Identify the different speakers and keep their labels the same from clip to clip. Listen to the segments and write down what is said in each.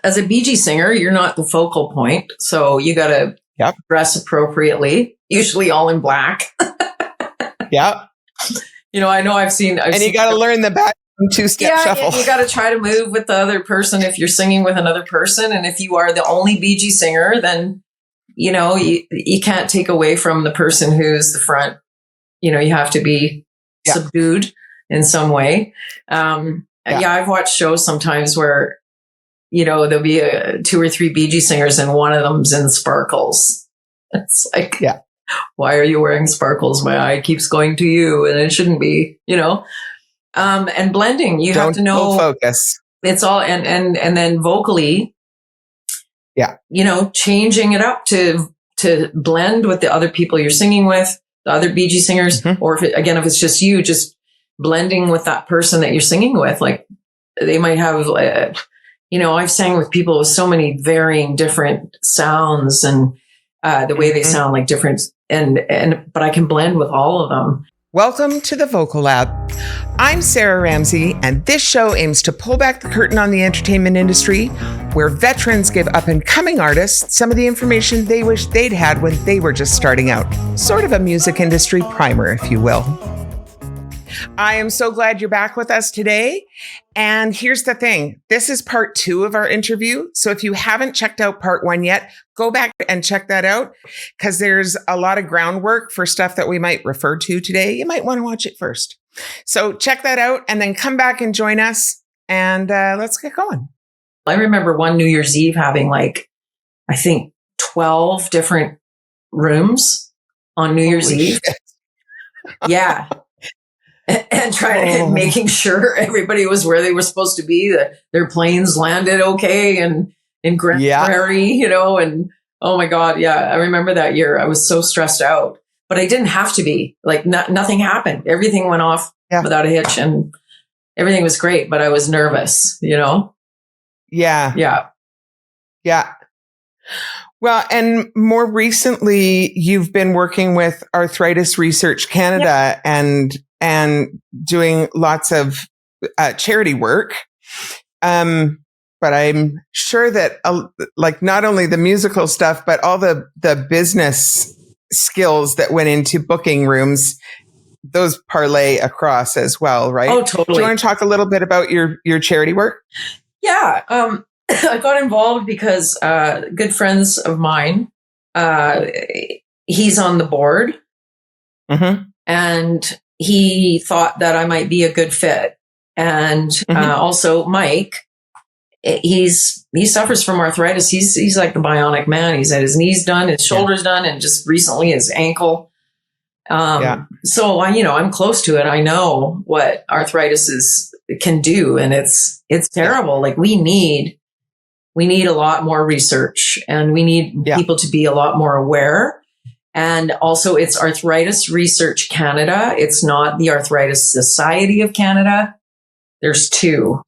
Speaker 1: as a Bee Gee singer, you're not the focal point. So you got to dress appropriately, usually all in black.
Speaker 2: Yeah.
Speaker 1: I know I've seen
Speaker 2: you got to learn the back two-step shuffle.
Speaker 1: You got to try to move with the other person if you're singing with another person. And if you are the only Bee Gee singer, then, you can't take away from the person who's the front. You have to be subdued in some way. I've watched shows sometimes where, there'll be 2 or 3 Bee Gee singers and one of them's in sparkles. It's like, why are you wearing sparkles? My eye keeps going to you and it shouldn't be, and blending, you have to know
Speaker 2: focus.
Speaker 1: It's all, and then vocally, changing it up to blend with the other people you're singing with, the other Bee Gee singers, or if it's just you, just blending with that person that you're singing with. Like they might have, I've sang with people with so many varying different sounds and the way they sound like different, but I can blend with all of them.
Speaker 2: Welcome to the Vocal Lab. I'm Sarah Ramsey, and this show aims to pull back the curtain on the entertainment industry, where veterans give up-and-coming artists some of the information they wish they'd had when they were just starting out. Sort of a music industry primer, if you will. I am so glad you're back with us today. And here's the thing. This is part 2 of our interview. So if you haven't checked out part 1 yet, go back and check that out because there's a lot of groundwork for stuff that we might refer to today. You might want to watch it first. So check that out and then come back and join us and let's get going.
Speaker 1: I remember one New Year's Eve having I think 12 different rooms on New Year's Eve. Yeah. And making sure everybody was where they were supposed to be, that their planes landed okay and in Grand Prairie, and oh my God. Yeah. I remember that year. I was so stressed out, but I didn't have to be. Nothing happened. Everything went off without a hitch and everything was great, but I was nervous, Yeah.
Speaker 2: Yeah. Yeah. Well, and more recently, you've been working with Arthritis Research Canada and doing lots of charity work. But I'm sure that not only the musical stuff, but all the business skills that went into booking rooms, those parlay across as well, right?
Speaker 1: Oh, totally.
Speaker 2: Do you want to talk a little bit about your charity work?
Speaker 1: Yeah. I got involved because good friends of mine, he's on the board. Mm-hmm. And he thought that I might be a good fit. And also Mike, he suffers from arthritis. He's like the bionic man. He's had his knees done, his shoulders done, and just recently his ankle. So I'm close to it. I know what arthritis can do, and it's terrible. Like we need a lot more research, and we need people to be a lot more aware. And also it's Arthritis Research Canada. It's not the Arthritis Society of Canada. There's 2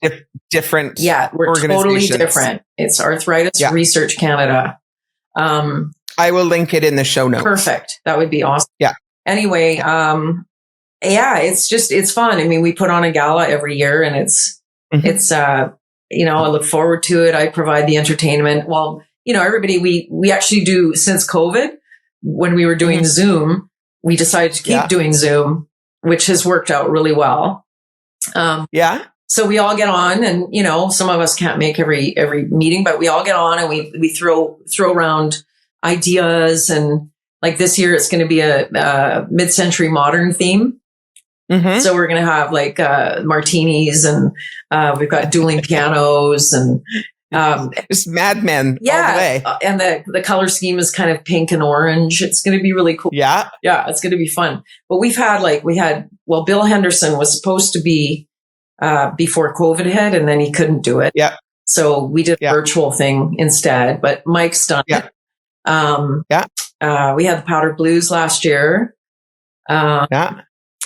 Speaker 2: different.
Speaker 1: Yeah, we're totally different. It's Arthritis Research Canada.
Speaker 2: I will link it in the show notes. Perfect.
Speaker 1: That would be awesome.
Speaker 2: Yeah.
Speaker 1: Anyway, it's fun. I mean, we put on a gala every year and it's I look forward to it. I provide the entertainment. Well, everybody, we actually do since COVID. When we were doing Zoom, we decided to keep doing Zoom, which has worked out really well. So we all get on and, some of us can't make every meeting, but we all get on and we throw around ideas. And like this year, it's going to be a mid-century modern theme. Mm-hmm. So we're going to have martinis and we've got dueling pianos and
Speaker 2: just madmen all the way.
Speaker 1: And the color scheme is kind of pink and orange. It's going to be really cool.
Speaker 2: Yeah.
Speaker 1: Yeah, it's going to be fun. But Bill Henderson was supposed to be before COVID hit, and then he couldn't do it. Yeah. So we did a virtual thing instead, but Mike's done it. We had the Powder Blues last year.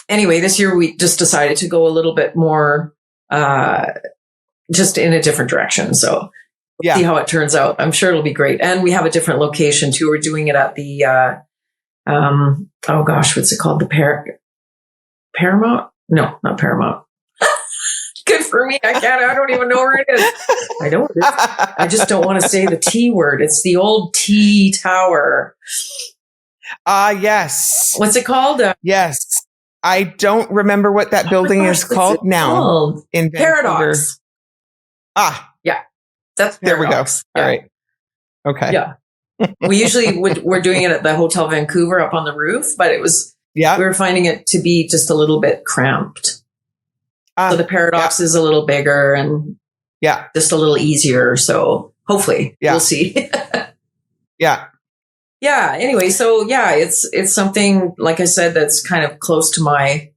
Speaker 1: Anyway, this year we just decided to go a little bit more just in a different direction. So we'll see how it turns out. I'm sure it'll be great. And we have a different location too. We're doing it at the, what's it called? The Paramount? No, not Paramount. Good for me. I don't even know where it is. I just don't want to say the T word. It's the old T Tower.
Speaker 2: Yes.
Speaker 1: What's it called?
Speaker 2: Yes. I don't remember what that building is called now. In Vancouver.
Speaker 1: Paradox. Yeah. That's Paradox.
Speaker 2: There we go.
Speaker 1: Yeah.
Speaker 2: All right. Okay.
Speaker 1: Yeah. We usually we're doing it at the Hotel Vancouver up on the roof, but we were finding it to be just a little bit cramped. So the Paradox is a little bigger and just a little easier. So hopefully we'll see.
Speaker 2: Yeah.
Speaker 1: Anyway, so it's something, like I said, that's kind of close to my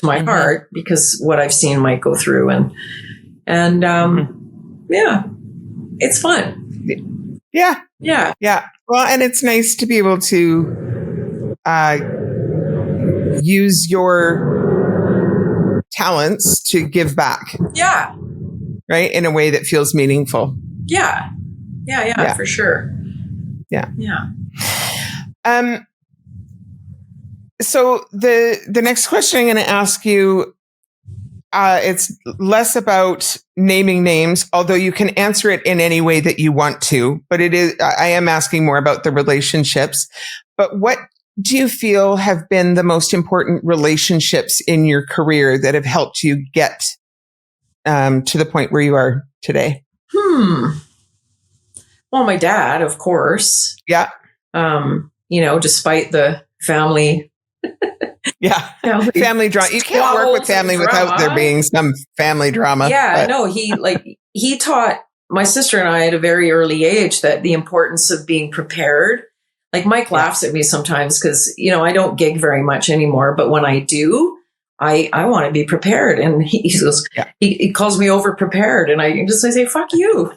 Speaker 1: heart, because what I've seen Mike go through, and it's fun.
Speaker 2: Yeah. Well, and it's nice to be able to use your talents to give back.
Speaker 1: Yeah.
Speaker 2: Right? In a way that feels meaningful.
Speaker 1: Yeah, for sure.
Speaker 2: Yeah. So the next question I'm going to ask you, it's less about naming names, although you can answer it in any way that you want to, but I am asking more about the relationships. But what do you feel have been the most important relationships in your career that have helped you get to the point where you are today?
Speaker 1: Well, my dad, of course.
Speaker 2: Yeah.
Speaker 1: Despite the family.
Speaker 2: Family drama. You can't work with family without there being some family drama.
Speaker 1: Yeah, no, he taught my sister and I at a very early age that the importance of being prepared. Like Mike laughs at me sometimes because, I don't gig very much anymore, but when I do, I want to be prepared. And he goes, he calls me over prepared. And I say, fuck you,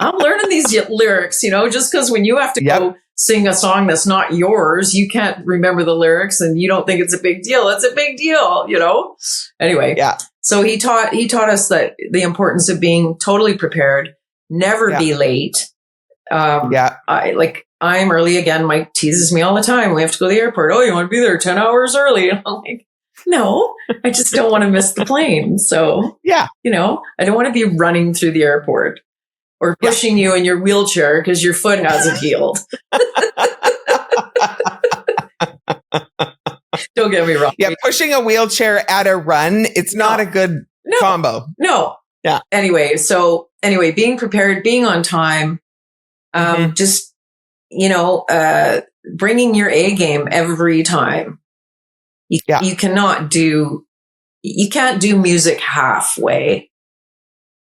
Speaker 1: I'm learning these lyrics, just because when you have to go sing a song that's not yours, you can't remember the lyrics and you don't think it's a big deal. It's a big deal, Anyway, so he taught us that the importance of being totally prepared, never be late. I'm early again. Mike teases me all the time. We have to go to the airport. Oh, you want to be there 10 hours early? And I'm like, no, I just don't want to miss the plane. So, I don't want to be running through the airport or pushing you in your wheelchair because your foot hasn't healed. Don't get me wrong.
Speaker 2: Yeah, pushing a wheelchair at a run, it's not a good combo.
Speaker 1: No.
Speaker 2: Yeah.
Speaker 1: Anyway, being prepared, being on time, just, bringing your A game every time. You can't do music halfway.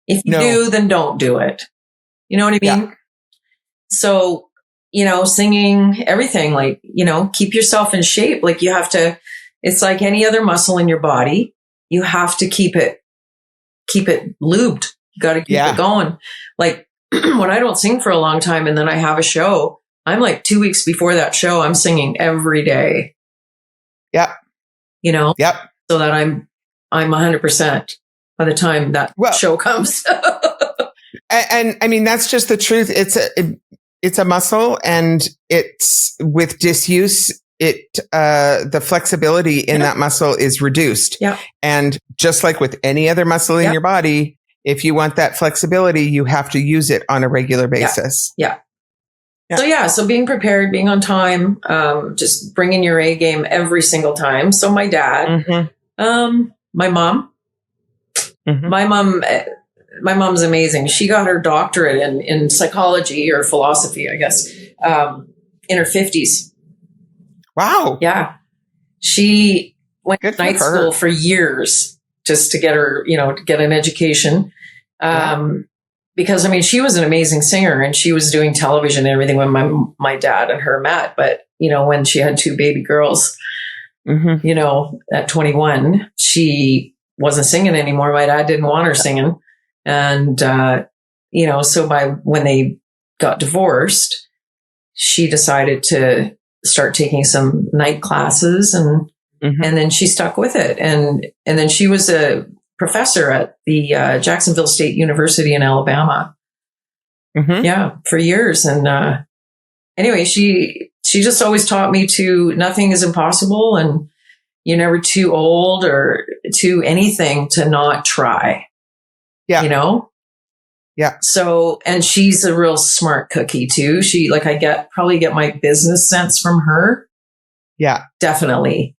Speaker 1: If you do, then don't do it. You know what I mean? Yeah. So, singing, everything, keep yourself in shape. Like you have to, it's like any other muscle in your body. You have to keep it lubed. You got to keep it going. Like when I don't sing for a long time and then I have a show, I'm like 2 weeks before that show, I'm singing every day.
Speaker 2: Yep.
Speaker 1: So that I'm 100% by the time that show comes.
Speaker 2: And I mean, that's just the truth. It's a muscle, and it's with disuse, the flexibility in that muscle is reduced. Yeah. And just like with any other muscle in your body, if you want that flexibility, you have to use it on a regular basis.
Speaker 1: Yeah. So being prepared, being on time, just bringing your A game every single time. So my dad, my mom, my mom's amazing. She got her doctorate in psychology or philosophy, I guess, in her 50s. Wow. Yeah. She went to night school for years just to get her, to get an education. Because, she was an amazing singer and she was doing television and everything when my dad and her met. But, when she had 2 baby girls, at 21, she wasn't singing anymore. My dad didn't want her singing. And, so when they got divorced, she decided to start taking some night classes and then she stuck with it. And then she was a professor at the Jacksonville State University in Alabama. For years. And anyway, she just always taught me to nothing is impossible. And you're never too old or too anything to not try.
Speaker 2: Yeah.
Speaker 1: You know?
Speaker 2: Yeah.
Speaker 1: So, and she's a real smart cookie too. She, like, I probably get my business sense from her.
Speaker 2: Yeah.
Speaker 1: Definitely.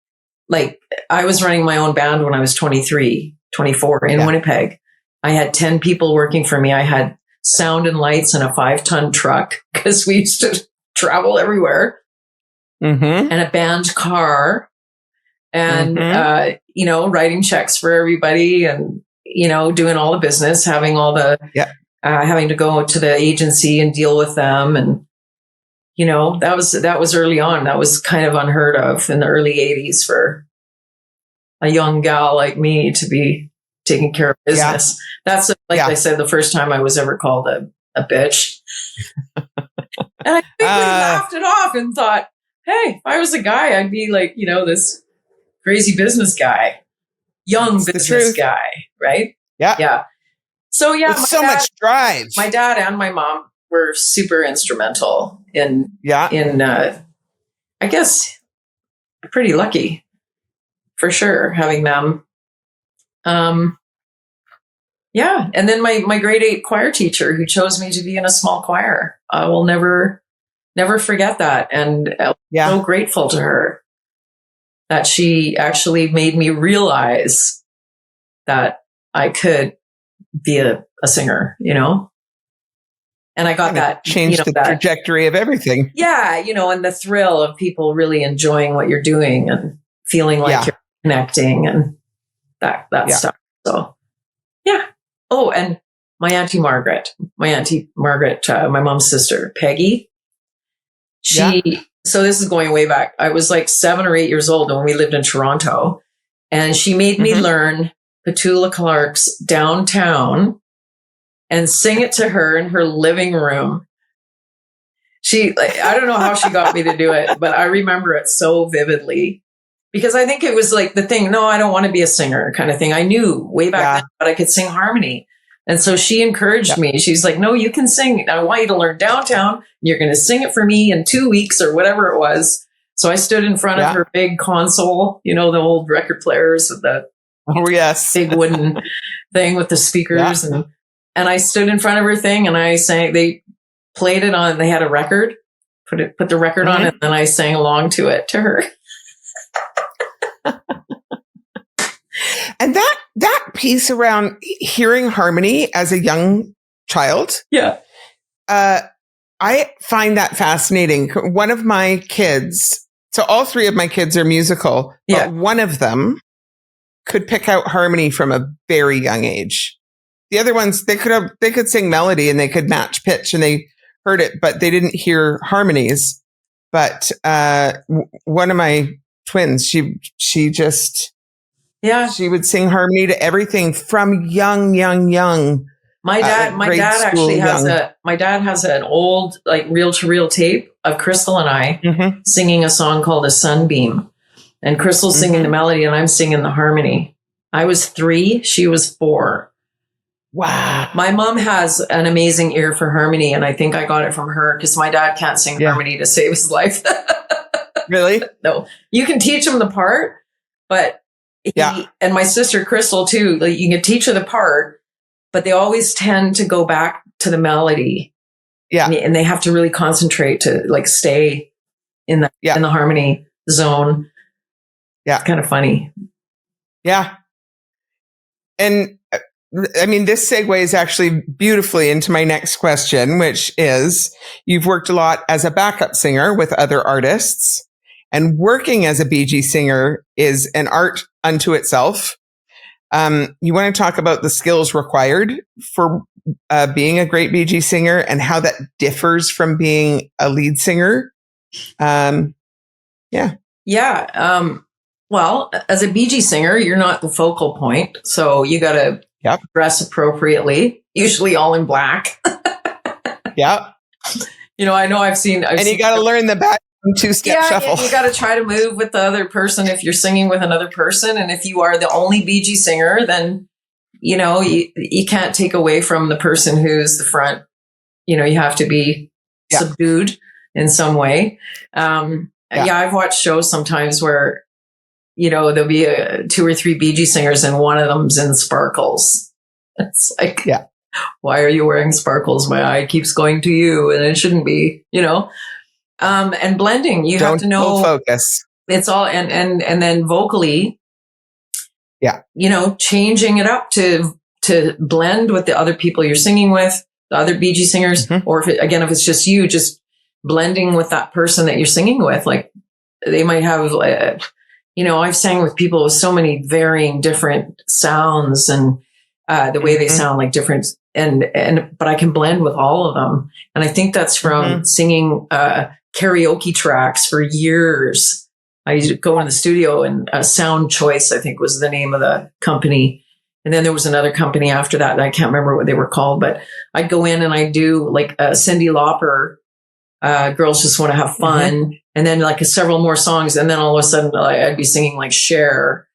Speaker 1: Like, I was running my own band when I was 23, 24 in Winnipeg. I had 10 people working for me. I had sound and lights and a 5-ton truck because we used to travel everywhere, and a band car, and, writing checks for everybody, and, doing all the business, having all the, having to go to the agency and deal with them. And, that was early on. That was kind of unheard of in the early 80s for a young gal like me to be taking care of business. That's, I said, the first time I was ever called a bitch. And I quickly laughed it off and thought, hey, if I was a guy, I'd be like, this crazy business guy, young business guy, right?
Speaker 2: Yeah.
Speaker 1: Yeah. So,
Speaker 2: with so much drive.
Speaker 1: My dad and my mom were super instrumental in, I guess, pretty lucky for sure having them. And then my grade 8 choir teacher who chose me to be in a small choir. I will never forget that. And I'm so grateful to her that she actually made me realize that I could be a singer, and I got that
Speaker 2: changed the trajectory of everything.
Speaker 1: Yeah. And the thrill of people really enjoying what you're doing and feeling like you're connecting and that stuff. So, yeah. Oh, and my Auntie Margaret, my mom's sister, Peggy, so this is going way back. I was like 7 or 8 years old when we lived in Toronto, and she made me learn Petula Clark's Downtown and sing it to her in her living room. I don't know how she got me to do it, but I remember it so vividly because I think it was like the thing, no, I don't want to be a singer kind of thing. I knew way back then, but I could sing harmony. And so she encouraged me. She's like, no, you can sing. I want you to learn Downtown. You're going to sing it for me in 2 weeks or whatever it was. So I stood in front of her big console, the old record players with the big wooden thing with the speakers. And I stood in front of her thing and I sang, they played it on, they had a record, put the record on, and then I sang along to it to her.
Speaker 2: And that piece around hearing harmony as a young child. Yeah. I find that fascinating. One of my kids, so all 3 of my kids are musical, but one of them could pick out harmony from a very young age. The other ones, they could sing melody and they could match pitch and they heard it, but they didn't hear harmonies. But one of my twins, she just, she would sing harmony to everything from young. My dad has an old, like, reel-to-reel tape of Crystal and I singing a song called A Sunbeam. And Crystal's singing the melody and I'm singing the harmony. I was 3, she was 4. Wow. My mom has an amazing ear for harmony, and I think I got it from her because my dad can't sing harmony to save his life. Really?
Speaker 1: No. You can teach him the part, but and my sister Crystal too, like, you can teach her the part, but they always tend to go back to the melody. Yeah. And they have to really concentrate to, like, stay in the in the harmony zone. Yeah. It's kind of funny.
Speaker 2: Yeah. And I mean, this segues actually beautifully into my next question, which is, you've worked a lot as a backup singer with other artists, and working as a Bee Gees singer is an art unto itself. You want to talk about the skills required for being a great Bee Gees singer and how that differs from being a lead singer?
Speaker 1: Well, as a Bee Gees singer, you're not the focal point, so you got to dress appropriately, usually all in black. I know I've seen
Speaker 2: you got to learn the back 2-step shuffle.
Speaker 1: You got to try to move with the other person if you're singing with another person. And if you are the only Bee Gees singer, then, you can't take away from the person who's the front. You have to be subdued in some way. I've watched shows sometimes where, there'll be 2 or 3 Bee Gees singers and one of them's in sparkles. It's like, why are you wearing sparkles? My eye keeps going to you, and it shouldn't be, and blending, you have to know
Speaker 2: focus.
Speaker 1: It's all, and then vocally, changing it up to blend with the other people you're singing with, the other Bee Gees singers, or if it's just you, just blending with that person that you're singing with. Like they might have, I've sang with people with so many varying different sounds and the way they sound like different, but I can blend with all of them. And I think that's from singing karaoke tracks for years. I used to go in the studio, and Sound Choice, I think, was the name of the company. And then there was another company after that I can't remember what they were called, but I'd go in and I'd do like Cyndi Lauper, Girls Just Want to Have Fun, and then like several more songs. And then all of a sudden I'd be singing like Cher,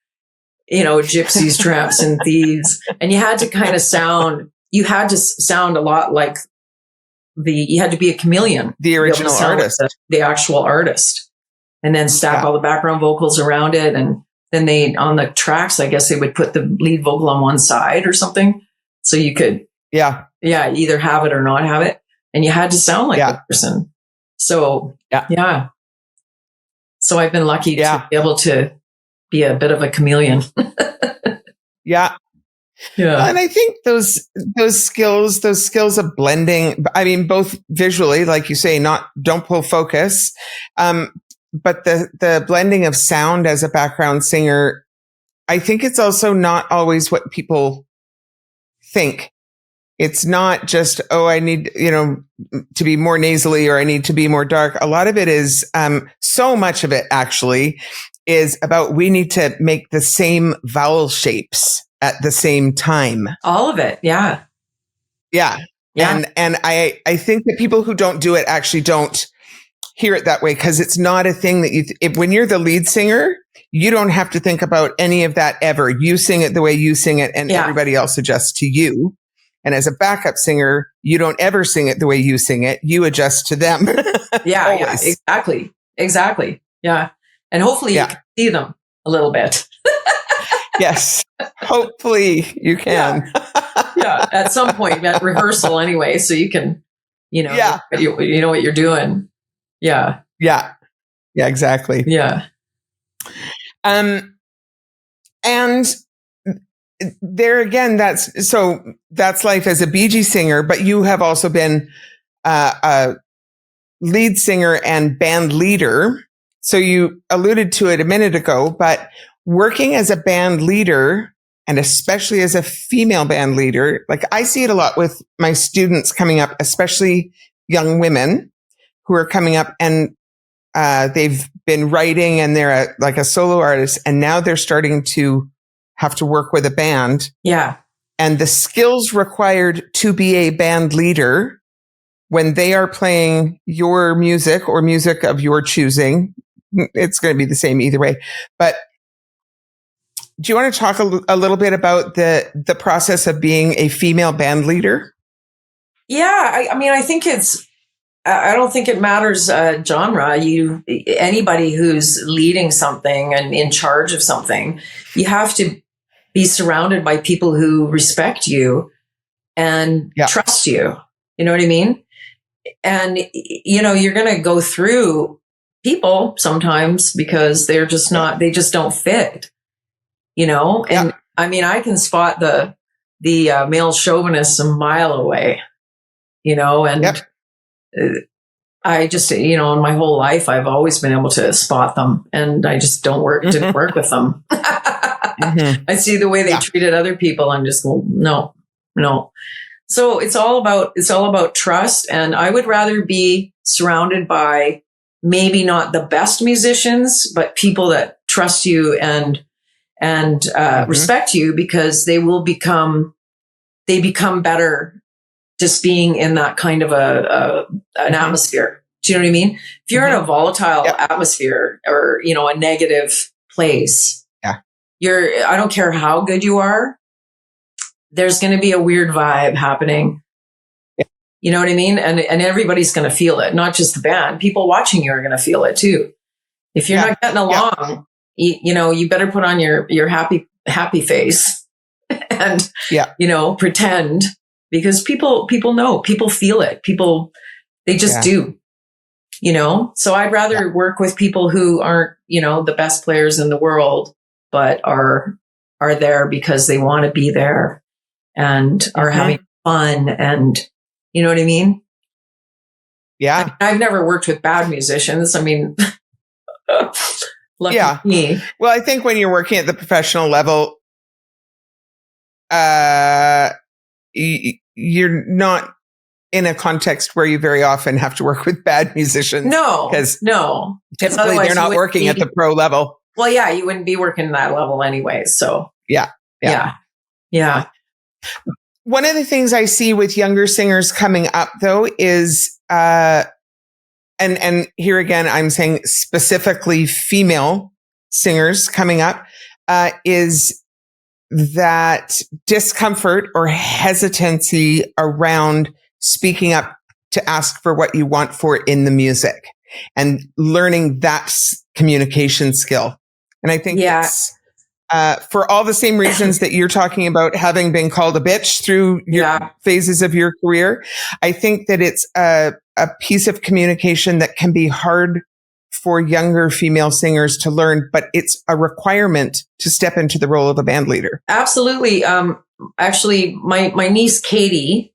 Speaker 1: Gypsies, Tramps, and Thieves. And you had to kind of sound a lot like you had to be a chameleon.
Speaker 2: The original artist.
Speaker 1: Like the actual artist. And then stack all the background vocals around it. And then on the tracks, I guess they would put the lead vocal on one side or something. So you could, either have it or not have it. And you had to sound like the person. So, So I've been lucky to be able to be a bit of a chameleon.
Speaker 2: Yeah. And I think those skills of blending, I mean, both visually, like you say, don't pull focus. But the blending of sound as a background singer, I think it's also not always what people think. It's not just, I need, to be more nasally, or I need to be more dark. A lot of it is, so much of it actually is about, we need to make the same vowel shapes at the same time.
Speaker 1: All of it. Yeah.
Speaker 2: Yeah. And I think that people who don't do it actually don't hear it that way, because it's not a thing that when you're the lead singer, you don't have to think about any of that ever. You sing it the way you sing it, and everybody else adjusts to you. And as a backup singer, you don't ever sing it the way you sing it. You adjust to them.
Speaker 1: Yeah, exactly. Yeah. And hopefully you can see them a little bit.
Speaker 2: Yes. Hopefully you can.
Speaker 1: At some point at rehearsal anyway, so you can, you know what you're doing. Yeah.
Speaker 2: Yeah, exactly.
Speaker 1: Yeah.
Speaker 2: And there again, that's life as a Bee Gees singer, but you have also been a lead singer and band leader. So you alluded to it a minute ago, but working as a band leader, and especially as a female band leader, like I see it a lot with my students coming up, especially young women who are coming up, and they've been writing and they're like a solo artist, and now they're starting to have to work with a band. Yeah. And the skills required to be a band leader when they are playing your music or music of your choosing, it's going to be the same either way. But do you want to talk a little bit about the process of being a female band leader? Yeah, I mean, I think I don't think it matters genre. Anybody who's leading something and in charge of something, you have to be surrounded by people who respect you and trust you. You know what I mean? And, you're going to go through people sometimes because they're just they just don't fit, And I mean, I can spot the male chauvinists a mile away, and I just, in my whole life, I've always been able to spot them, and I just didn't work with them. I see the way they treated other people. I'm just, no. So it's all about trust. And I would rather be surrounded by maybe not the best musicians, but people that trust you and respect you, because they become better just being in that kind of an atmosphere. Do you know what I mean? If you're in a volatile atmosphere or, a negative place, I don't care how good you are, there's going to be a weird vibe happening. You know what I mean? And everybody's going to feel it, not just the band. People watching you are going to feel it too. If you're not getting along,
Speaker 1: you better put on your happy face and, pretend, because people know, people feel it. They just do, so I'd rather work with people who aren't, the best players in the world, but are there because they want to be there and are having fun. And you know what I mean?
Speaker 2: Yeah.
Speaker 1: I've never worked with bad musicians. I mean, lucky me.
Speaker 2: Well, I think when you're working at the professional level, you're not in a context where you very often have to work with bad musicians.
Speaker 1: No,
Speaker 2: because
Speaker 1: typically
Speaker 2: they're not working at the pro level.
Speaker 1: Well, yeah, you wouldn't be working that level anyway. So
Speaker 2: yeah. One of the things I see with younger singers coming up, though, is and here again, I'm saying specifically female singers coming up, is that discomfort or hesitancy around speaking up to ask for what you want for in the music and learning that communication skill. And I think it's for all the same reasons that you're talking about, having been called a bitch through your phases of your career. I think that it's a piece of communication that can be hard for younger female singers to learn, but it's a requirement to step into the role of a band leader.
Speaker 1: Absolutely. Actually, my niece, Cathy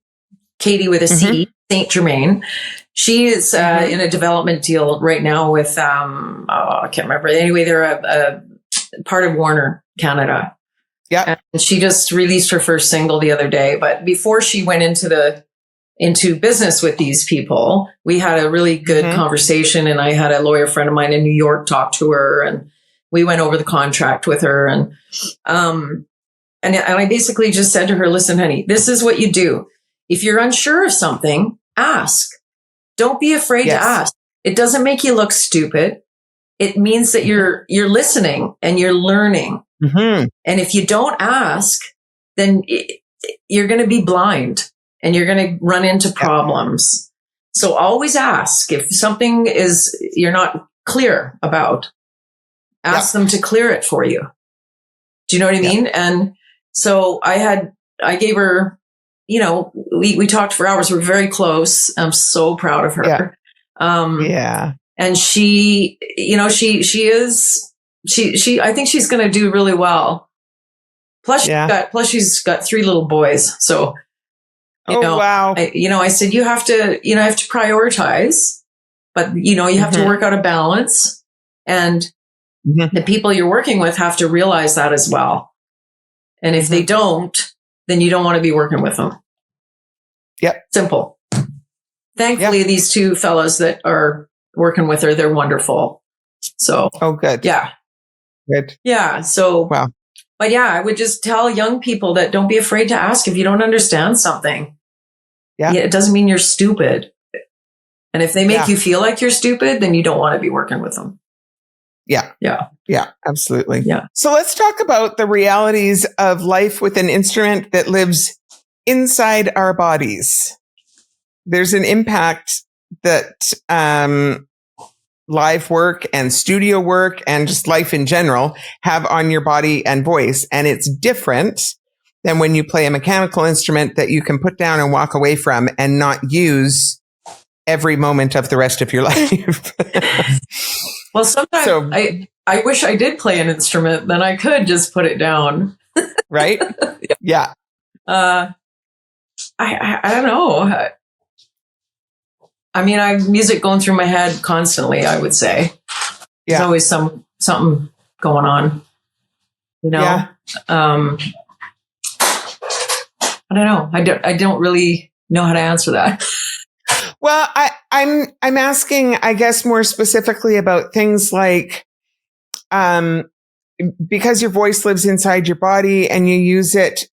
Speaker 1: with a C, St Germain, she is in a development deal right now with, I can't remember. Anyway, they're a part of Warner Canada.
Speaker 2: Yeah.
Speaker 1: And she just released her first single the other day. But before she went into business with these people, we had a really good conversation, and I had a lawyer friend of mine in New York talk to her, and we went over the contract with her. And I basically just said to her, listen, honey, this is what you do. If you're unsure of something, ask. Don't be afraid to ask. It doesn't make you look stupid. It means that you're listening and you're learning. And if you don't ask, then you're going to be blind and you're going to run into problems. So always ask. If something you're not clear about, ask them to clear it for you. Do you know what I mean? And so I gave her, we talked for hours. We're very close. I'm so proud of her. And she, I think she's going to do really well. Plus she's got 3 little boys. So,
Speaker 2: wow.
Speaker 1: I said, you have to prioritize, but you have to work out a balance, and the people you're working with have to realize that as well. And if they don't, then you don't want to be working with them.
Speaker 2: Yep.
Speaker 1: Simple. Thankfully, these 2 fellows that are working with her, they're wonderful. So,
Speaker 2: good.
Speaker 1: Yeah.
Speaker 2: Good.
Speaker 1: Yeah. So,
Speaker 2: wow.
Speaker 1: But I would just tell young people that don't be afraid to ask if you don't understand something. Yeah. It doesn't mean you're stupid. And if they make you feel like you're stupid, then you don't want to be working with them.
Speaker 2: Yeah. Absolutely.
Speaker 1: Yeah.
Speaker 2: So let's talk about the realities of life with an instrument that lives inside our bodies. There's an impact that live work and studio work and just life in general have on your body and voice. And it's different than when you play a mechanical instrument that you can put down and walk away from and not use every moment of the rest of your life.
Speaker 1: Well, sometimes I wish I did play an instrument, then I could just put it down.
Speaker 2: Right? Yeah.
Speaker 1: I don't know. I mean, I have music going through my head constantly, I would say. There's always something going on.
Speaker 2: Yeah.
Speaker 1: I don't know. I don't really know how to answer that.
Speaker 2: Well, I'm asking, I guess, more specifically about things like, because your voice lives inside your body and you use it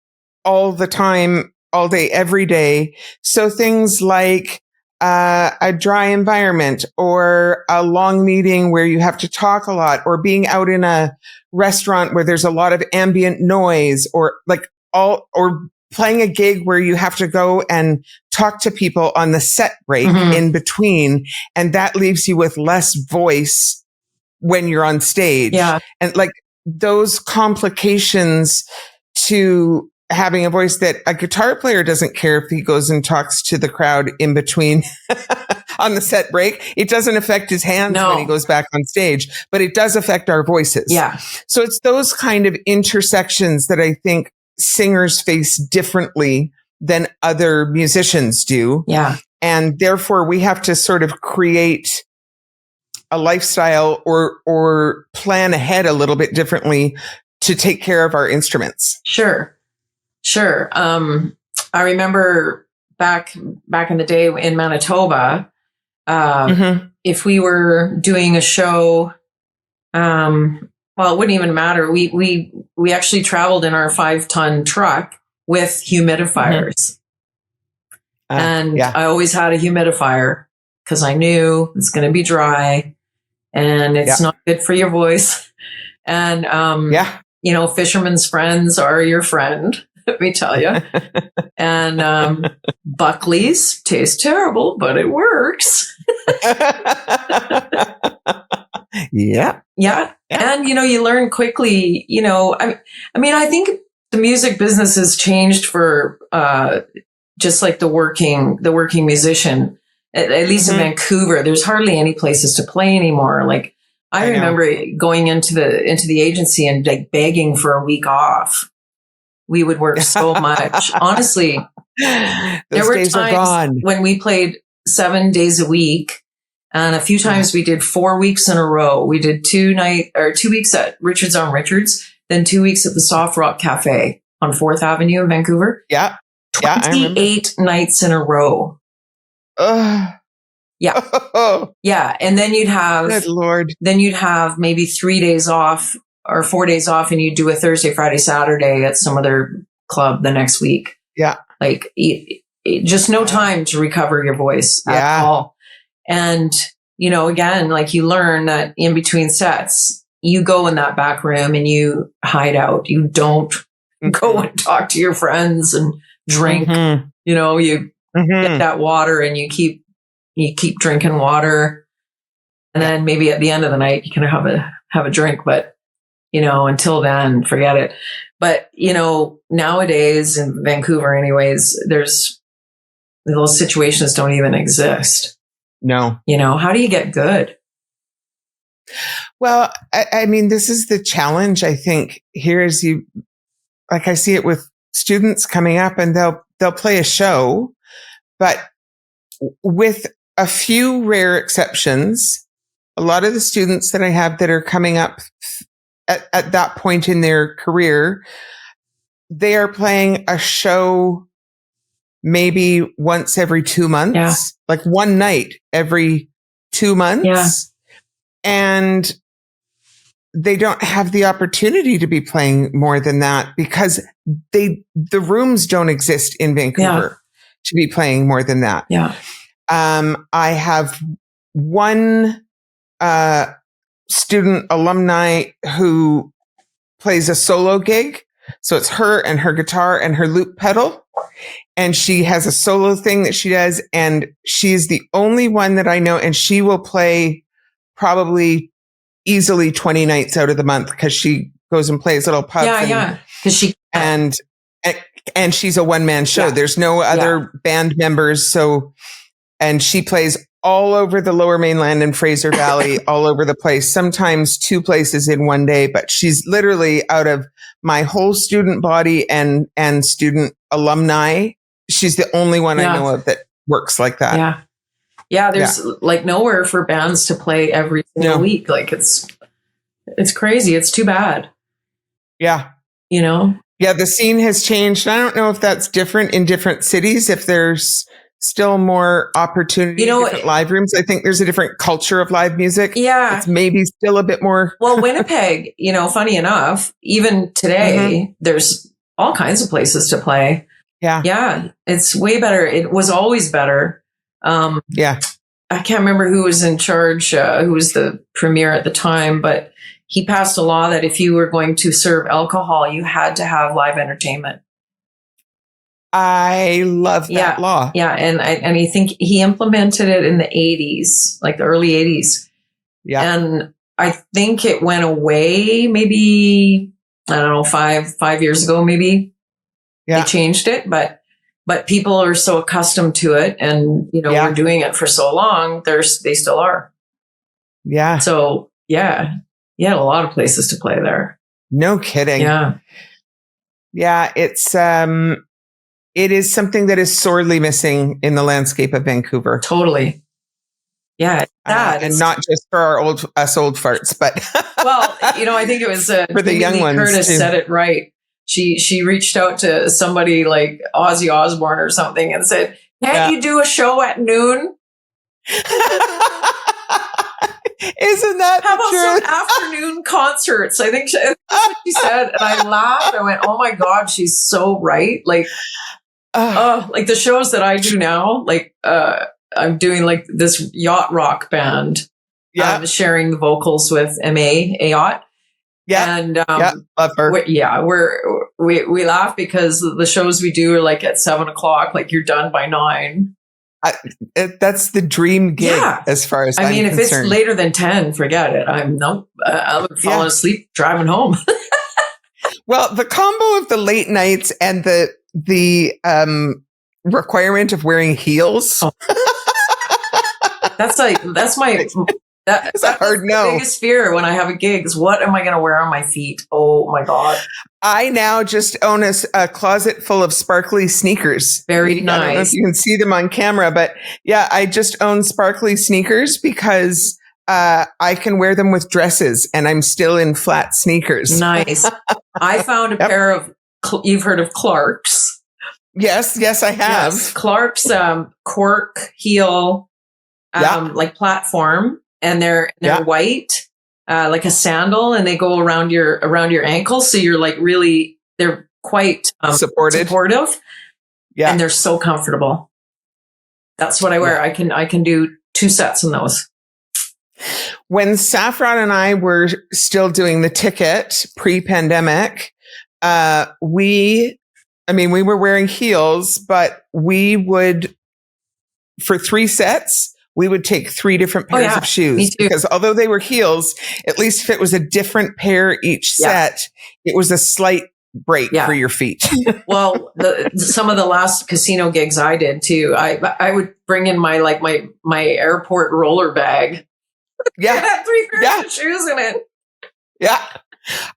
Speaker 2: all the time, all day, every day. So things like a dry environment or a long meeting where you have to talk a lot, or being out in a restaurant where there's a lot of ambient noise, or or playing a gig where you have to go and talk to people on the set break in between. And that leaves you with less voice when you're on stage.
Speaker 1: Yeah.
Speaker 2: And like those complications to having a voice that a guitar player doesn't care if he goes and talks to the crowd in between on the set break. It doesn't affect his hands when he goes back on stage, but it does affect our voices.
Speaker 1: Yeah.
Speaker 2: So it's those kind of intersections that I think singers face differently than other musicians do.
Speaker 1: Yeah.
Speaker 2: And therefore we have to sort of create a lifestyle or plan ahead a little bit differently to take care of our instruments.
Speaker 1: Sure. I remember back in the day in Manitoba, if we were doing a show, well, it wouldn't even matter. We actually traveled in our 5-ton truck with humidifiers. And I always had a humidifier because I knew it's going to be dry and it's not good for your voice. And, you know, fisherman's friends are your friend, let me tell you. And Buckley's taste terrible, but it works.
Speaker 2: Yeah.
Speaker 1: And, you know, you learn quickly, you know, I mean, I think the music business has changed for just like the working musician, at least in Vancouver. There's hardly any places to play anymore. Like I remember going into the agency and like begging for a week off. We would work so much. Honestly, there were times when we played 7 days a week. And a few times we did 4 weeks in a row. We did 2 weeks at Richards on Richards, then 2 weeks at the Soft Rock Cafe on 4th Avenue in Vancouver. 28 nights in a row. Yeah. And then you'd have,
Speaker 2: good Lord.
Speaker 1: Then you'd have maybe 3 days off or 4 days off, and you'd do a Thursday, Friday, Saturday at some other club the next week.
Speaker 2: Yeah.
Speaker 1: Like just no time to recover your voice at all. And, you know, again, like you learn that in between sets, you go in that back room and you hide out. You don't go and talk to your friends and drink. You know, you get that water and you keep drinking water. And then maybe at the end of the night, you can have a drink, but you know, until then, forget it. But, you know, nowadays in Vancouver anyways, those situations don't even exist.
Speaker 2: No.
Speaker 1: You know, how do you get good?
Speaker 2: Well, I mean, this is the challenge, I think, here is like I see it with students coming up and they'll play a show, but with a few rare exceptions, a lot of the students that I have that are coming up at that point in their career, they are playing a show maybe once every 2 months, like one night every 2 months. And they don't have the opportunity to be playing more than that because the rooms don't exist in Vancouver to be playing more than that. I have one student alumni who plays a solo gig. So it's her and her guitar and her loop pedal. And she has a solo thing that she does. And she's the only one that I know. And she will play probably easily 20 nights out of the month because she goes and plays little pubs. Because and she's a one-man show. There's no other band members. So, and she plays all over the Lower Mainland and Fraser Valley, all over the place, sometimes 2 places in one day. But she's literally out of my whole student body and student alumni. She's the only one I know of that works like that.
Speaker 1: There's like nowhere for bands to play every single week. Like it's crazy. It's too bad.
Speaker 2: Yeah.
Speaker 1: You know?
Speaker 2: Yeah, the scene has changed. I don't know if that's different in different cities, if there's still more opportunity in different live rooms. I think there's a different culture of live music.
Speaker 1: Yeah.
Speaker 2: It's maybe still a bit more.
Speaker 1: Well, Winnipeg, you know, funny enough, even today, there's all kinds of places to play. Yeah. It's way better. It was always better. I can't remember who was in charge, who was the premier at the time, but he passed a law that if you were going to serve alcohol, you had to have live entertainment.
Speaker 2: I love that law.
Speaker 1: Yeah. And I think he implemented it in the 80s, like the early 80s.
Speaker 2: Yeah.
Speaker 1: And I think it went away maybe, I don't know, five years ago, maybe.
Speaker 2: Yeah.
Speaker 1: They changed it, but people are so accustomed to it, and we're doing it for so long. They still are.
Speaker 2: Yeah.
Speaker 1: So yeah, a lot of places to play there.
Speaker 2: No kidding.
Speaker 1: Yeah.
Speaker 2: Yeah. It is something that is sorely missing in the landscape of Vancouver.
Speaker 1: Totally. Yeah.
Speaker 2: And not just for us old farts, but
Speaker 1: well, I think it was
Speaker 2: for the young ones.
Speaker 1: Curtis
Speaker 2: too.
Speaker 1: said it right. She reached out to somebody like Ozzy Osbourne or something and said, "Can't you do a show at noon?"
Speaker 2: Isn't that
Speaker 1: How about
Speaker 2: the truth?
Speaker 1: some afternoon concerts? I think that's what she said, and I laughed. I went, "Oh my God, she's so right!" Like, like the shows that I do now, like I'm doing like this yacht rock band.
Speaker 2: Yeah,
Speaker 1: sharing the vocals with MA Yacht.
Speaker 2: Yeah,
Speaker 1: and
Speaker 2: love her.
Speaker 1: We laugh because the shows we do are like at 7:00, like you're done by 9.
Speaker 2: That's the dream gig, as far as I'm concerned.
Speaker 1: If it's later than 10, forget it. I would fall asleep driving home.
Speaker 2: Well, the combo of the late nights and the requirement of wearing heels.
Speaker 1: Oh. That's a hard no. The biggest fear when I have a gig is, what am I going to wear on my feet? Oh my God.
Speaker 2: I now just own a closet full of sparkly sneakers.
Speaker 1: Very nice.
Speaker 2: I don't know if you can see them on camera, but yeah, I just own sparkly sneakers because I can wear them with dresses and I'm still in flat sneakers.
Speaker 1: Nice. I found a pair of, you've heard of Clark's.
Speaker 2: Yes, I have.
Speaker 1: Yes, Clark's cork heel, like platform. And they're white, like a sandal, and they go around your ankles. So you're like they're quite supportive. Yeah. And they're so comfortable. That's what I wear. Yeah. I can do 2 sets in those.
Speaker 2: When Saffron and I were still doing the ticket pre-pandemic, we were wearing heels, but we would, for 3 sets, we would take 3 different pairs of shoes, because although they were heels, at least if it was a different pair each set, it was a slight break for your feet.
Speaker 1: Well, some of the last casino gigs I did too, I would bring in my airport roller bag. Yeah. It had 3 pairs of shoes in it.
Speaker 2: Yeah.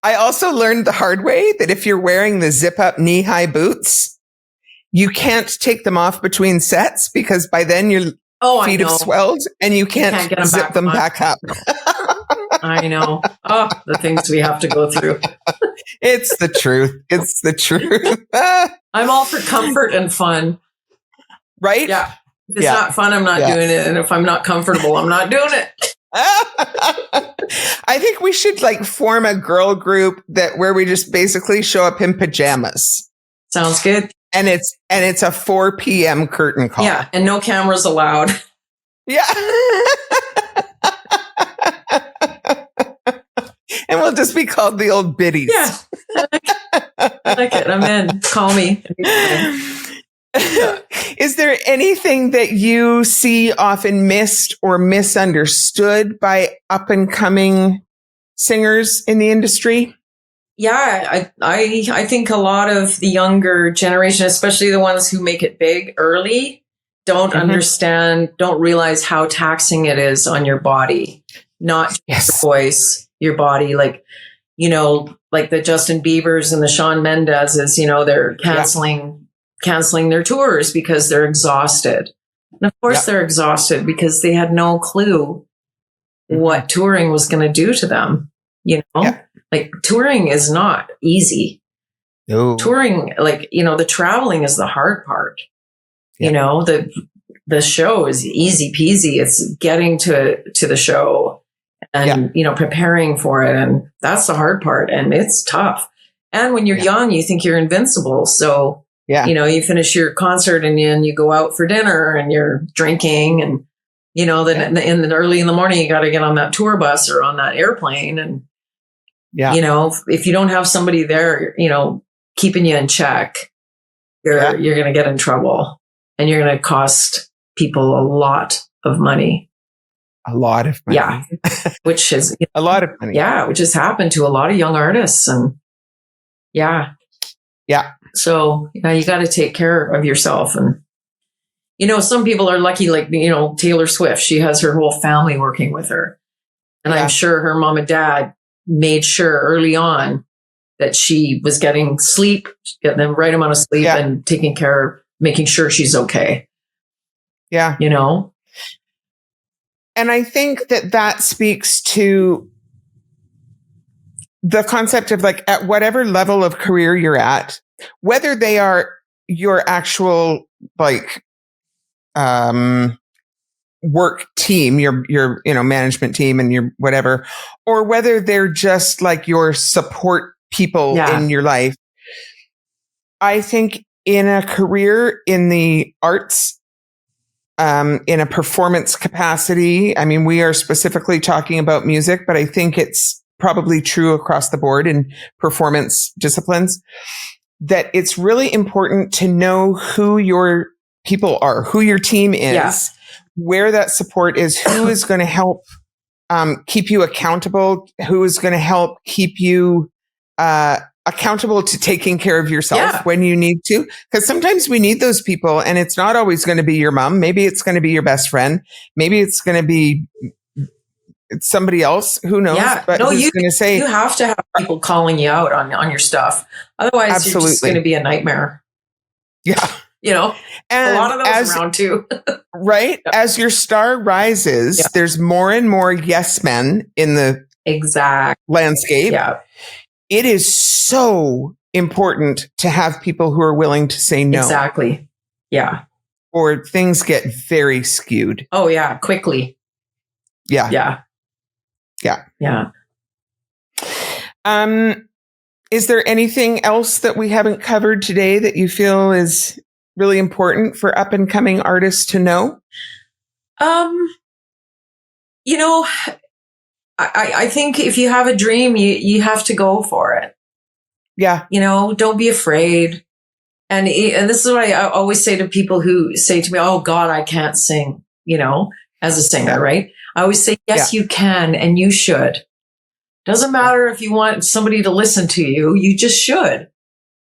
Speaker 2: I also learned the hard way that if you're wearing the zip up knee-high boots, you can't take them off between sets, because by then your feet have swelled and you can't zip them back up.
Speaker 1: I know. Oh, the things we have to go through.
Speaker 2: It's the truth. It's the truth.
Speaker 1: I'm all for comfort and fun.
Speaker 2: Right?
Speaker 1: Yeah. If it's not fun, I'm not doing it. And if I'm not comfortable, I'm not doing it.
Speaker 2: I think we should form a girl group where we just basically show up in pajamas.
Speaker 1: Sounds good.
Speaker 2: And it's a 4 p.m. curtain call.
Speaker 1: Yeah, and no cameras allowed.
Speaker 2: Yeah. And we'll just be called the old biddies.
Speaker 1: Yeah. I like it. I'm in. Call me.
Speaker 2: Is there anything that you see often missed or misunderstood by up and coming singers in the industry?
Speaker 1: Yeah, I think a lot of the younger generation, especially the ones who make it big early, don't understand, don't realize how taxing it is on your body, not just your voice, your body. Like the Justin Biebers and the Shawn Mendezes, they're canceling their tours because they're exhausted. And of course they're exhausted because they had no clue what touring was going to do to them, Like touring is not easy. No. Touring, the traveling is the hard part. Yeah. The show is easy peasy. It's getting to the show and, preparing for it. And that's the hard part. And it's tough. And when you're young, you think you're invincible. So, you finish your concert and you go out for dinner and you're drinking and, then early in the morning, you got to get on that tour bus or on that airplane. And, if you don't have somebody there, keeping you in check, you're going to get in trouble and you're going to cost people a lot of money.
Speaker 2: a lot of money.
Speaker 1: Yeah. Which is
Speaker 2: a lot of money.
Speaker 1: Yeah. Which has happened to a lot of young artists. And yeah.
Speaker 2: Yeah.
Speaker 1: So you got to take care of yourself. And, some people are lucky, like, Taylor Swift, she has her whole family working with her. And I'm sure her mom and dad made sure early on that she was getting sleep, get them right amount of sleep and taking care, making sure she's okay.
Speaker 2: Yeah. And I think that speaks to the concept of, like, at whatever level of career you're at, whether they are your actual, like, work team, your management team and your whatever, or whether they're just like your support people in your life. I think in a career in the arts, in a performance capacity, I mean, we are specifically talking about music, but I think it's probably true across the board in performance disciplines, that it's really important to know who your people are, who your team is, where that support is, who is going to help keep you accountable, who is going to help keep you accountable to taking care of yourself when you need to. Because sometimes we need those people, and it's not always going to be your mom. Maybe it's going to be your best friend. Maybe it's going to be somebody else. Who knows?
Speaker 1: Yeah.
Speaker 2: But who's going to say,
Speaker 1: you have to have people calling you out on your stuff. Otherwise, you're just going to be a nightmare.
Speaker 2: Yeah.
Speaker 1: And a lot of those around too.
Speaker 2: Right? As your star rises, there's more and more yes men in the landscape.
Speaker 1: Yeah.
Speaker 2: It is so important to have people who are willing to say no.
Speaker 1: Exactly. Yeah.
Speaker 2: Or things get very skewed.
Speaker 1: Oh, yeah. Quickly.
Speaker 2: Yeah.
Speaker 1: Yeah.
Speaker 2: Yeah.
Speaker 1: Yeah.
Speaker 2: Is there anything else that we haven't covered today that you feel is really important for up and coming artists to know?
Speaker 1: I think if you have a dream, you have to go for it.
Speaker 2: Yeah.
Speaker 1: Don't be afraid. And this is what I always say to people who say to me, oh God, I can't sing, as a singer, right? I always say, yes, you can, and you should. Doesn't matter if you want somebody to listen to you, you just should.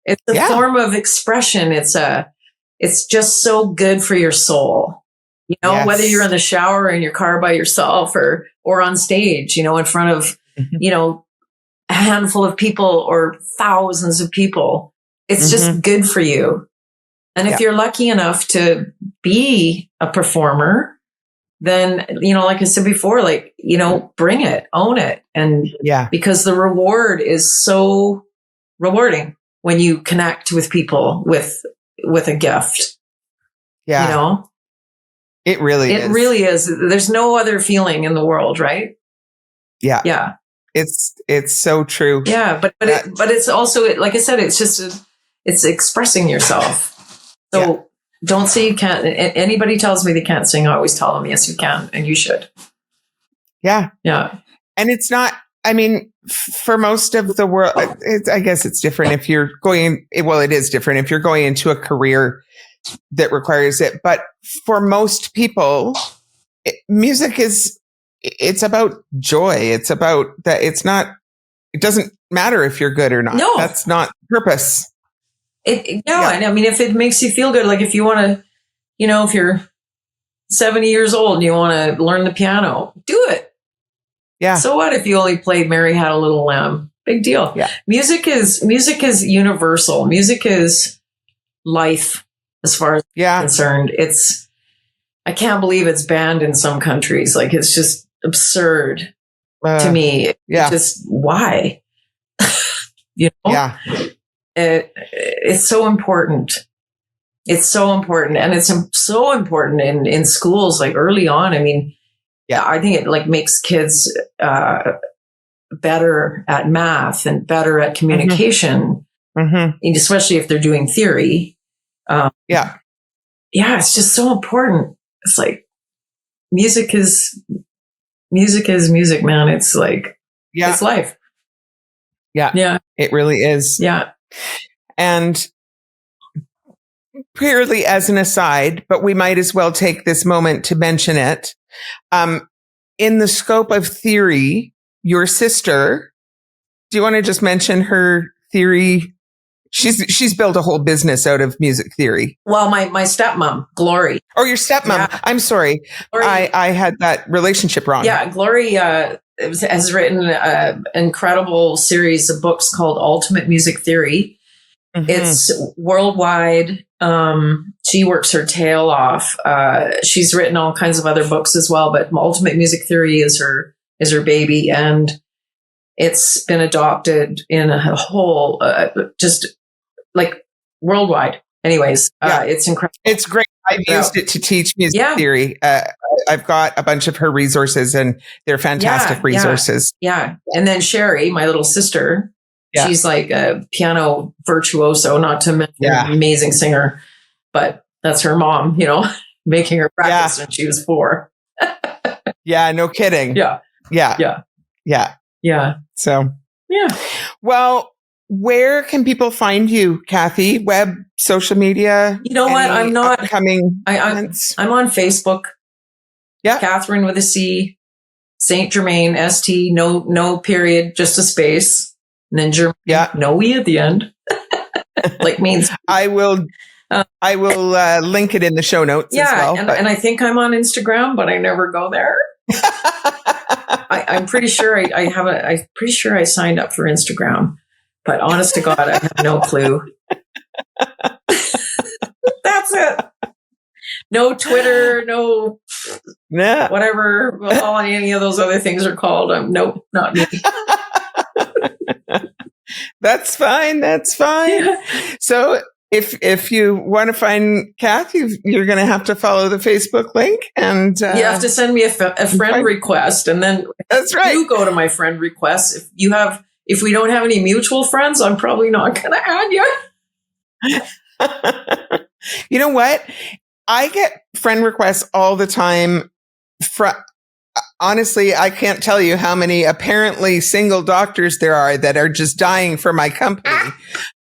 Speaker 1: It's a form of expression. It's just so good for your soul. Whether you're in the shower or in your car by yourself or on stage, in front of, a handful of people or thousands of people, it's just good for you. And if you're lucky enough to be a performer, then, like I said before, bring it, own it. And because the reward is so rewarding when you connect with people with a gift. Yeah.
Speaker 2: It really is.
Speaker 1: It really is. There's no other feeling in the world, right?
Speaker 2: Yeah.
Speaker 1: Yeah.
Speaker 2: It's so true.
Speaker 1: Yeah. But it's also, like I said, it's just, it's expressing yourself. So don't say you can't. Anybody tells me they can't sing, I always tell them, yes, you can. And you should.
Speaker 2: Yeah.
Speaker 1: Yeah.
Speaker 2: And it's not, I mean, for most of the world, I guess it's different if you're going, well, it is different if you're going into a career that requires it. But for most people, music it's about joy. It's about that. It doesn't matter if you're good or not.
Speaker 1: No.
Speaker 2: That's not purpose.
Speaker 1: And I mean, if it makes you feel good, like if you want to, if you're 70 years old and you want to learn the piano, do it.
Speaker 2: Yeah.
Speaker 1: So what if you only played Mary Had a Little Lamb? Big deal.
Speaker 2: Yeah.
Speaker 1: Music is universal. Music is life as far as I'm concerned. I can't believe it's banned in some countries. Like, it's just absurd to me.
Speaker 2: Yeah.
Speaker 1: Just why? Yeah. It's so important. It's so important. And it's so important in schools, like early on. I mean, I think it makes kids better at math and better at communication, especially if they're doing theory. It's just so important. It's like music is music, man. It's like, it's life.
Speaker 2: Yeah.
Speaker 1: Yeah.
Speaker 2: It really is.
Speaker 1: Yeah.
Speaker 2: And purely as an aside, but we might as well take this moment to mention it. in the scope of theory, your sister, do you want to just mention her theory? She's built a whole business out of music theory.
Speaker 1: Well, my stepmom, Glory.
Speaker 2: Oh, your stepmom. Yeah. I'm sorry. I had that relationship wrong.
Speaker 1: Yeah, Glory has written an incredible series of books called Ultimate Music Theory. Mm-hmm. It's worldwide. She works her tail off. She's written all kinds of other books as well, but Ultimate Music Theory is her baby, and it's been adopted in a whole, just like worldwide. Anyways, it's incredible.
Speaker 2: It's great. I've used it to teach music theory. I've got a bunch of her resources, and they're fantastic resources.
Speaker 1: Yeah. And then Sherry, my little sister, she's like a piano virtuoso, not to mention an amazing singer, but that's her mom, making her practice when she was 4.
Speaker 2: Yeah, no kidding.
Speaker 1: Yeah.
Speaker 2: So, well, where can people find you, Cathy? Web, social media?
Speaker 1: You know what? I'm not
Speaker 2: coming.
Speaker 1: I'm on Facebook.
Speaker 2: Yeah.
Speaker 1: Catherine with a C, St Germain, ST, no period, just a space. And then Germain, no E at the end. Like means.
Speaker 2: I will link it in the show notes as well.
Speaker 1: And I think I'm on Instagram, but I never go there. I'm pretty sure I'm pretty sure I signed up for Instagram, but honest to God, I have no clue. That's it. No Twitter, no whatever all any of those other things are called. Nope, not me.
Speaker 2: That's fine. Yeah. So if you want to find Cathy, you're going to have to follow the Facebook link, and
Speaker 1: you have to send me a friend request, and then
Speaker 2: that's right.
Speaker 1: You go to my friend request. If we don't have any mutual friends, I'm probably not going to add you.
Speaker 2: You know what? I get friend requests all the time. Honestly, I can't tell you how many apparently single doctors there are that are just dying for my company.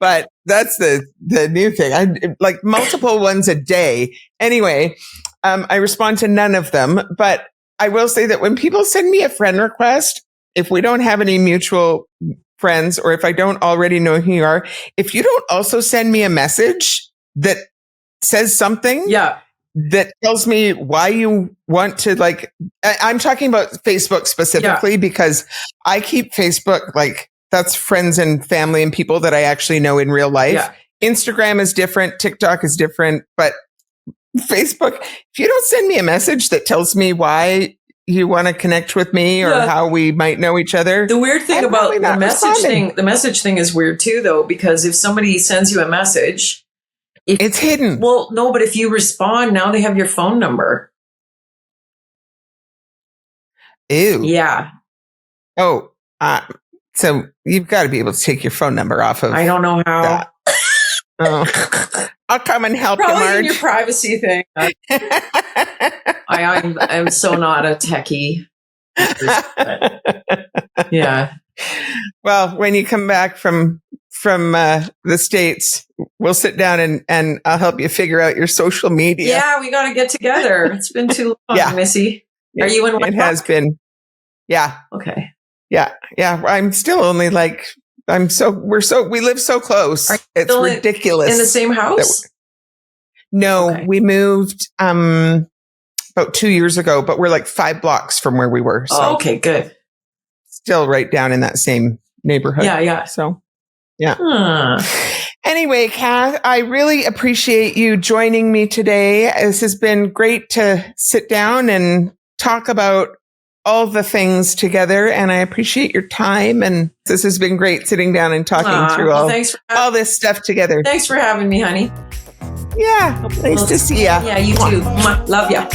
Speaker 2: But that's the new thing. I like multiple ones a day. Anyway, I respond to none of them. But I will say that when people send me a friend request, if we don't have any mutual friends, or if I don't already know who you are, if you don't also send me a message that says something that tells me why you want to, like, I'm talking about Facebook specifically because I keep Facebook, like, that's friends and family and people that I actually know in real life. Yeah. Instagram is different. TikTok is different. But Facebook, if you don't send me a message that tells me why you want to connect with me or how we might know each other.
Speaker 1: The weird thing about the message thing is weird too, though, because if somebody sends you a message,
Speaker 2: it's hidden.
Speaker 1: Well, no, but if you respond, now they have your phone number.
Speaker 2: Ew.
Speaker 1: Yeah.
Speaker 2: Oh, so you've got to be able to take your phone number off of.
Speaker 1: I don't know how.
Speaker 2: That. Oh. I'll come and help
Speaker 1: Probably
Speaker 2: you, Marge.
Speaker 1: In your privacy thing. I'm so not a techie. Yeah.
Speaker 2: Well, when you come back from the States, we'll sit down and I'll help you figure out your social media.
Speaker 1: Yeah, we got to get together. It's been too long, Missy. Are you in one?
Speaker 2: It has been. Yeah.
Speaker 1: Okay.
Speaker 2: Yeah. I'm still only like, we live so close. It's ridiculous.
Speaker 1: In the same house?
Speaker 2: No, we moved about 2 years ago, but we're like 5 blocks from where we were. So
Speaker 1: okay, good.
Speaker 2: Still right down in that same neighborhood.
Speaker 1: Yeah.
Speaker 2: So, yeah. Anyway, Cath, I really appreciate you joining me today. This has been great to sit down and talk about all the things together, and I appreciate your time. And this has been great sitting down and talking through all this stuff together.
Speaker 1: Thanks for having me, honey.
Speaker 2: Yeah, nice to see ya.
Speaker 1: Yeah, you too. Love ya.